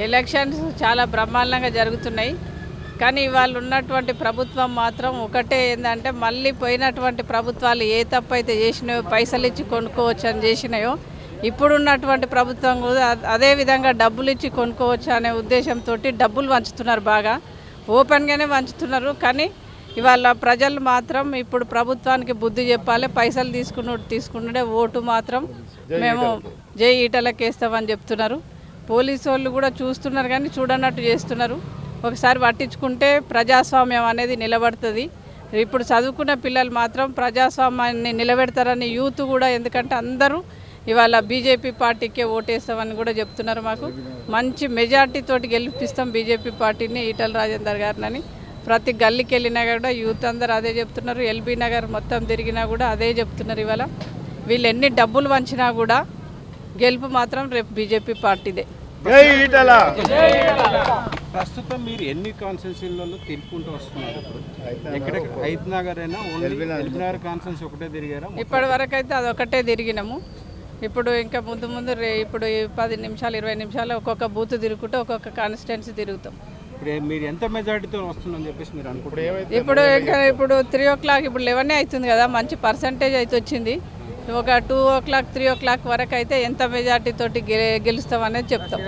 Elections చాలా బ్రహ్మాండంగా జరుగుతున్నాయి. కానీ వాళ్ళు ఉన్నటువంటి ప్రభుత్వం మాత్రం ఒకటే ఏంటంటే మళ్ళీ పోయినటువంటి ప్రభుత్వాలు ఏ తప్పు అయితే చేసినాయో పైసలు ఇచ్చి కొనుక్కోవచ్చు అని చేసినాయో ఇప్పుడున్నటువంటి ప్రభుత్వం కూడా అదే విధంగా డబ్బులు ఇచ్చి కొనుక్కోవచ్చు అనే ఉద్దేశంతో డబ్బులు వంచుతున్నారు, బాగా ఓపెన్గానే వంచుతున్నారు. కానీ ఇవాళ ప్రజలు మాత్రం ఇప్పుడు ప్రభుత్వానికి బుద్ధి చెప్పాలి. పైసలు తీసుకున్నడే ఓటు మాత్రం మేము జై ఈటలకి వేస్తామని చెప్తున్నారు. పోలీసు వాళ్ళు కూడా చూస్తున్నారు కానీ చూడనట్టు చేస్తున్నారు. ఒకసారి పట్టించుకుంటే ప్రజాస్వామ్యం అనేది నిలబడుతుంది. ఇప్పుడు చదువుకున్న పిల్లలు మాత్రం ప్రజాస్వామ్యాన్ని నిలబెడతారని యూత్ కూడా, ఎందుకంటే అందరూ ఇవాళ బీజేపీ పార్టీకే ఓటేస్తామని కూడా చెప్తున్నారు. మాకు మంచి మెజార్టీతోటి గెలిపిస్తాం బీజేపీ పార్టీని, ఈటల రాజేందర్ గారిని. ప్రతి గల్లీకి వెళ్ళినా కూడా యూత్ అందరూ అదే చెప్తున్నారు. ఎల్బీ నగర్ మొత్తం తిరిగినా కూడా అదే చెప్తున్నారు. ఇవాళ వీళ్ళు ఎన్ని డబ్బులు వంచినా కూడా గెలుపు మాత్రం రేపు బీజేపీ పార్టీదే. ప్రస్తుతం మీరు ఎన్ని కాన్స్టిట్యూన్సీలలో తిరుగుకుంటూ వస్తున్నారు? ఎక్కడ హైదరాబాద్ అయినా ఎల్బీనగర్ కాన్స్టిట్యూన్సీ ఒకటే తిరిగారా? ఇప్పటి వరకు అయితే అదొకటే తిరిగినాము. ఇప్పుడు ఇంకా ముందు ఇప్పుడు 10 నిమిషాలు 20 నిమిషాలు ఒక్కొక్క బూత్ తిరుగుకుంటూ ఒక్కొక్క కాన్స్టిట్యున్సీ తిరుగుతాం. ఇప్పుడు మీరు ఎంత మెజార్టీతో వస్తుందని చెప్పేసి మీరు అనుకుంటున్నారు? ఇప్పుడు 3 o'clock, ఇప్పుడు 11 అవుతుంది కదా, మంచి పర్సంటేజ్ అయితే వచ్చింది. ఒక 2 o'clock 3 o'clock వరకు అయితే ఎంత మెజార్టీ తోటి గెలుస్తాం అనేది చెప్తాం.